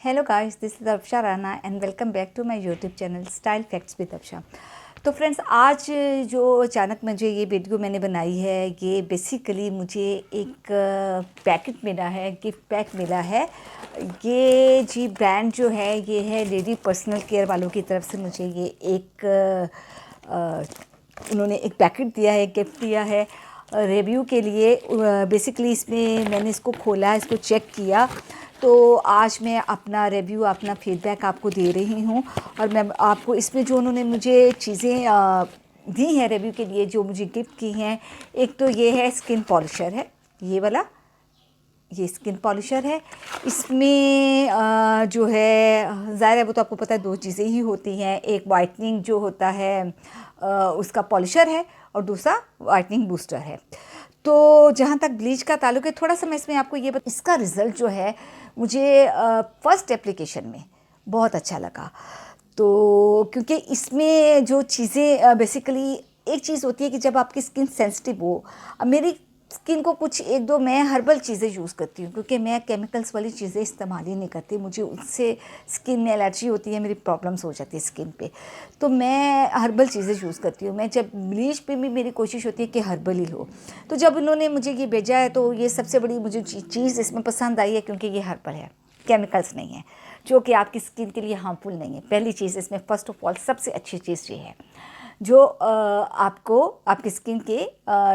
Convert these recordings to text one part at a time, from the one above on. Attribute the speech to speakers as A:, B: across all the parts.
A: Hello guys, this is Afsha Rana and welcome back to my YouTube channel style facts with Afsha. तो friends, आज जो अचानक मुझे ये वीडियो मैंने बनाई है, ये बेसिकली मुझे एक पैकेट मिला है, गिफ्ट पैक मिला है। ये जी ब्रांड जो है ये है लेडी पर्सनल केयर वालों की तरफ से मुझे ये एक उन्होंने एक पैकेट दिया है, गिफ्ट दिया है रिव्यू के लिए। बेसिकली इसमें मैंने इसको खोला, इसको चेक किया, तो आज मैं अपना रिव्यू, अपना फीडबैक आपको दे रही हूँ। और मैं आपको इसमें जो उन्होंने मुझे चीज़ें दी हैं रिव्यू के लिए, जो मुझे गिफ्ट की हैं, एक तो ये है स्किन पॉलिशर है, ये वाला, ये स्किन पॉलिशर है। इसमें जो है ज़ाहिर है वो तो आपको पता है दो चीज़ें ही होती हैं, एक वाइटनिंग जो होता है उसका पॉलिशर है और दूसरा वाइटनिंग बूस्टर है। तो जहाँ तक ब्लीच का ताल्लुक है, थोड़ा सा मैं इसमें आपको ये इसका रिज़ल्ट जो है मुझे फ़र्स्ट एप्लीकेशन में बहुत अच्छा लगा। तो क्योंकि इसमें जो चीज़ें बेसिकली एक चीज़ होती है कि जब आपकी स्किन सेंसिटिव हो, अब मेरी स्किन को कुछ एक दो मैं हर्बल चीज़ें यूज़ करती हूँ, क्योंकि मैं केमिकल्स वाली चीज़ें इस्तेमाल ही नहीं करती, मुझे उससे स्किन में एलर्जी होती है, मेरी प्रॉब्लम्स हो जाती है स्किन पे। तो मैं हर्बल चीज़ें यूज़ करती हूँ। मैं जब ब्लीच पे भी मेरी कोशिश होती है कि हर्बल ही हो। तो जब उन्होंने मुझे ये भेजा है तो ये सबसे बड़ी मुझे चीज़ इसमें पसंद आई है, क्योंकि ये हर्बल है, केमिकल्स नहीं है, जो कि आपकी स्किन के लिए हार्मफुल नहीं है। पहली चीज़ इसमें फ़र्स्ट ऑफ ऑल सबसे अच्छी चीज़ ये है, जो आपको आपकी स्किन के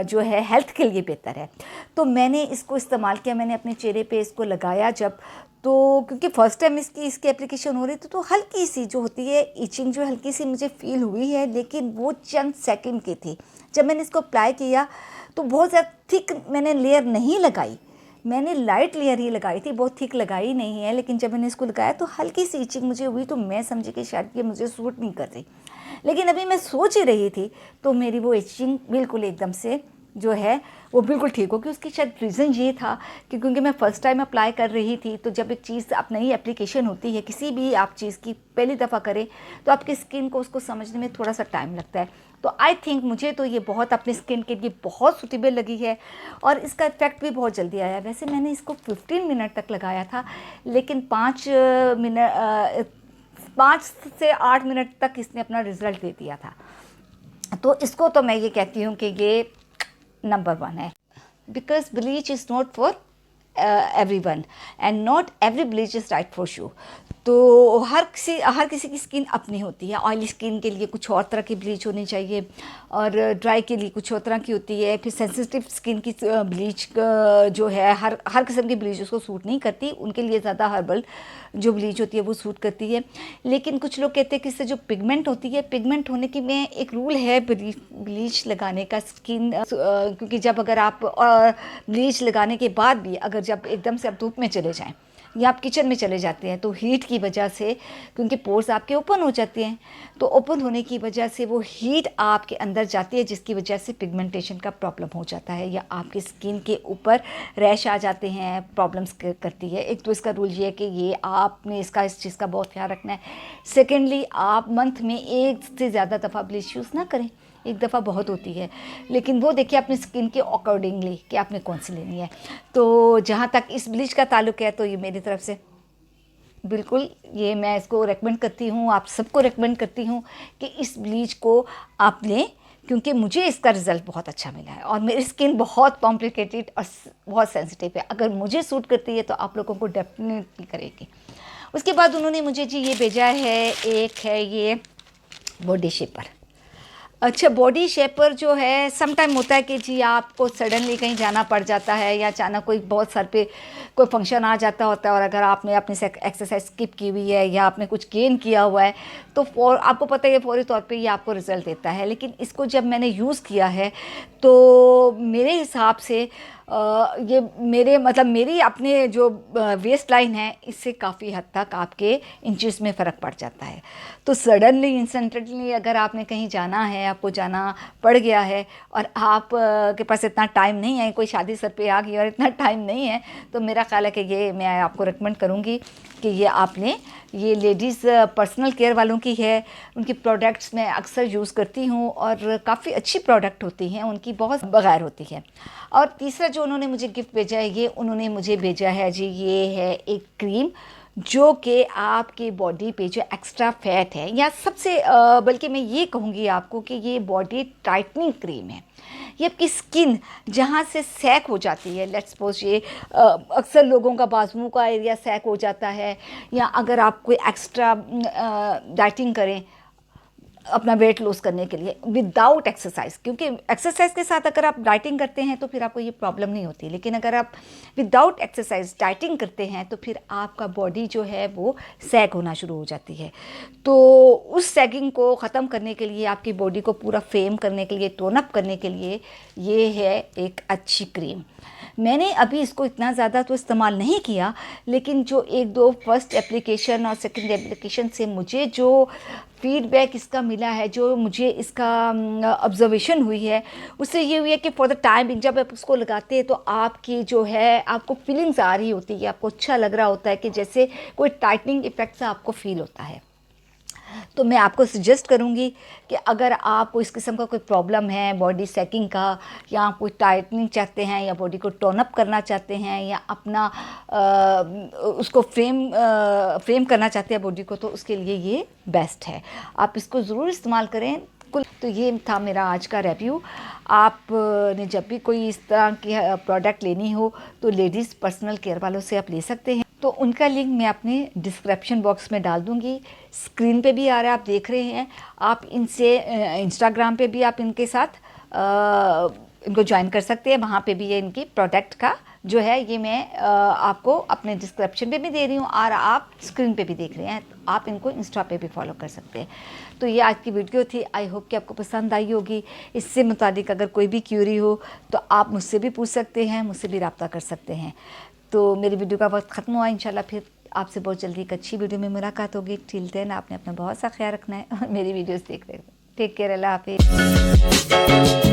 A: जो है हेल्थ के लिए बेहतर है। तो मैंने इसको इस्तेमाल किया, मैंने अपने चेहरे पे इसको लगाया जब, तो क्योंकि फ़र्स्ट टाइम इसकी एप्लीकेशन हो रही थी, तो हल्की सी जो होती है इचिंग जो हल्की सी मुझे फ़ील हुई है, लेकिन वो चंद सेकंड की थी। जब मैंने इसको अप्लाई किया तो बहुत ज़्यादा थिक मैंने लेयर नहीं लगाई, मैंने लाइट लेयर ही लगाई थी, बहुत थिक लगाई नहीं है। लेकिन जब मैंने इसको लगाया तो हल्की सी इचिंग मुझे हुई, तो मैं समझी कि शायद ये मुझे सूट नहीं कर रही। लेकिन अभी मैं सोच ही रही थी तो मेरी वो इचिंग बिल्कुल एकदम से जो है वो बिल्कुल ठीक हो गई। उसकी शायद रीज़न ये था कि क्योंकि मैं फ़र्स्ट टाइम अप्लाई कर रही थी, तो जब एक चीज़ आप नई एप्लीकेशन होती है, किसी भी आप चीज़ की पहली दफ़ा करें, तो आपकी स्किन को उसको समझने में थोड़ा सा टाइम लगता है। तो आई थिंक मुझे तो ये बहुत अपनी स्किन के लिए बहुत सूटेबल लगी है, और इसका इफ़ेक्ट भी बहुत जल्दी आया। वैसे मैंने इसको 15 मिनट तक लगाया था, लेकिन 5 से 8 मिनट तक इसने अपना रिज़ल्ट दे दिया था। तो इसको तो मैं ये कहती हूँ कि ये नंबर 1 है, because bleach is not for everyone and not every bleach is right for you। तो हर किसी की स्किन अपनी होती है। ऑयली स्किन के लिए कुछ और तरह की ब्लीच होनी चाहिए, और ड्राई के लिए कुछ और तरह की होती है। फिर सेंसिटिव स्किन की ब्लीच जो है हर किस्म की ब्लीच उसको सूट नहीं करती, उनके लिए ज़्यादा हर्बल जो ब्लीच होती है वो सूट करती है। लेकिन कुछ लोग कहते हैं कि इससे जो पिगमेंट होती है, पिगमेंट होने की में एक रूल है ब्लीच लगाने का स्किन, क्योंकि जब अगर आप ब्लीच लगाने के बाद भी अगर जब एकदम से आप धूप में चले जाएं या आप किचन में चले जाते हैं, तो हीट की वजह से, क्योंकि पोर्स आपके ओपन हो जाते हैं, तो ओपन होने की वजह से वो हीट आपके अंदर जाती है, जिसकी वजह से पिगमेंटेशन का प्रॉब्लम हो जाता है, या आपकी स्किन के ऊपर रैश आ जाते हैं, प्रॉब्लम्स करती है। एक तो इसका रूल ये है कि ये आपने इस चीज़ का बहुत ख्याल रखना है। सेकेंडली, आप मंथ में एक से ज़्यादा दफ़ा ब्लीच यूज़ ना करें, एक दफ़ा बहुत होती है, लेकिन वो देखिए अपनी स्किन के अकॉर्डिंगली कि आपने कौन सी लेनी है। तो जहाँ तक इस ब्लीच का ताल्लुक है, तो ये मेरी तरफ से बिल्कुल ये मैं इसको रेकमेंड करती हूँ, आप सबको रेकमेंड करती हूँ कि इस ब्लीच को आप लें, क्योंकि मुझे इसका रिज़ल्ट बहुत अच्छा मिला है, और मेरी स्किन बहुत कॉम्प्लिकेटेड और बहुत सेंसिटिव है। अगर मुझे सूट करती है तो आप लोगों को डेफिनेटली करेगी। उसके बाद उन्होंने मुझे जी ये भेजा है, एक है ये बॉडी शेपर। अच्छा, बॉडी शेपर जो है, सम टाइम होता है कि जी आपको सडनली कहीं जाना पड़ जाता है, या अचानक कोई बहुत सर पे कोई फंक्शन आ जाता होता है, और अगर आपने अपनी एक्सरसाइज स्किप की हुई है या आपने कुछ गेन किया हुआ है, तो आपको पता है फौरी तौर पे ये आपको रिज़ल्ट देता है। लेकिन इसको जब मैंने यूज़ किया है, तो मेरे हिसाब से ये मेरी अपने जो वेस्ट लाइन है, इससे काफ़ी हद तक आपके इंचेस में फ़र्क पड़ जाता है। तो सडनली इंस्टेंटली अगर आपने कहीं जाना है, आपको जाना पड़ गया है, और आप के पास इतना टाइम नहीं है, कोई शादी सर पे आ गई और इतना टाइम नहीं है, तो मेरा ख्याल है कि ये मैं आपको रेकमेंड करूँगी कि ये आप लें। ये लेडीज़ पर्सनल केयर वालों की है, उनकी प्रोडक्ट्स मैं अक्सर यूज़ करती हूँ, और काफ़ी अच्छी प्रोडक्ट होती हैं उनकी, बहुत बगैर होती है। और तीसरा जो उन्होंने मुझे गिफ्ट भेजा है, ये उन्होंने मुझे भेजा है जी, ये है एक क्रीम जो कि आपकी बॉडी पे जो एक्स्ट्रा फैट है, या सबसे बल्कि मैं ये कहूँगी आपको कि ये बॉडी टाइटनिंग क्रीम है। ये आपकी स्किन जहाँ से सैक हो जाती है, लेट्स सपोज ये अक्सर लोगों का बाजुओं का एरिया सैक हो जाता है, या अगर आप कोई एक्स्ट्रा डाइटिंग करें अपना वेट लॉस करने के लिए विदाउट एक्सरसाइज, क्योंकि एक्सरसाइज के साथ अगर आप डाइटिंग करते हैं तो फिर आपको ये प्रॉब्लम नहीं होती, लेकिन अगर आप विदाउट एक्सरसाइज डाइटिंग करते हैं तो फिर आपका बॉडी जो है वो सैग होना शुरू हो जाती है। तो उस सैगिंग को ख़त्म करने के लिए, आपकी बॉडी को पूरा फ्रेम करने के लिए, टोन अप करने के लिए ये है एक अच्छी क्रीम। मैंने अभी इसको इतना ज़्यादा तो इस्तेमाल नहीं किया, लेकिन जो एक दो फर्स्ट एप्लीकेशन और सेकंड एप्लीकेशन से मुझे जो फीडबैक इसका मिला है, जो मुझे इसका ऑब्जर्वेशन हुई है, उससे ये हुई है कि फॉर द टाइम जब आप उसको लगाते हैं तो आपकी जो है आपको फीलिंग्स आ रही होती है, आपको अच्छा लग रहा होता है कि जैसे कोई टाइटनिंग इफेक्ट सा आपको फील होता है। तो मैं आपको सजेस्ट करूंगी कि अगर आपको इस किस्म का कोई प्रॉब्लम है बॉडी सैकिंग का, या कोई टाइटनिंग चाहते हैं, या बॉडी को टोन अप करना चाहते हैं, या अपना उसको फ्रेम करना चाहते हैं बॉडी को, तो उसके लिए ये बेस्ट है। आप इसको ज़रूर इस्तेमाल करें। तो ये था मेरा आज का रिव्यू। आपने जब भी कोई इस तरह की प्रोडक्ट लेनी हो तो लेडीज़ पर्सनल केयर वालों से आप ले सकते हैं। तो उनका लिंक मैं अपने डिस्क्रिप्शन बॉक्स में डाल दूंगी। स्क्रीन पे भी आ रहा है, आप देख रहे हैं। आप इनसे इंस्टाग्राम पे भी आप इनके साथ इनको ज्वाइन कर सकते हैं, वहाँ पे भी ये इनकी प्रोडक्ट का जो है ये मैं आपको अपने डिस्क्रिप्शन पे भी दे रही हूँ, और आप स्क्रीन पे भी देख रहे हैं। आप इनको इंस्टा पे भी फॉलो कर सकते हैं। तो ये आज की वीडियो थी, आई होप कि आपको पसंद आई होगी। इससे मुताबिक अगर कोई भी क्यूरी हो तो आप मुझसे भी पूछ सकते हैं, मुझसे भी रब्ता कर सकते हैं। तो मेरी वीडियो का वक्त ख़त्म हुआ। इंशाल्लाह फिर आपसे बहुत जल्दी एक अच्छी वीडियो में मुलाकात होगी। टिल देन आपने अपना बहुत सा ख्याल रखना है और मेरी वीडियोस देख रहे हो। टेक केयर, अल्लाह हाफिज़।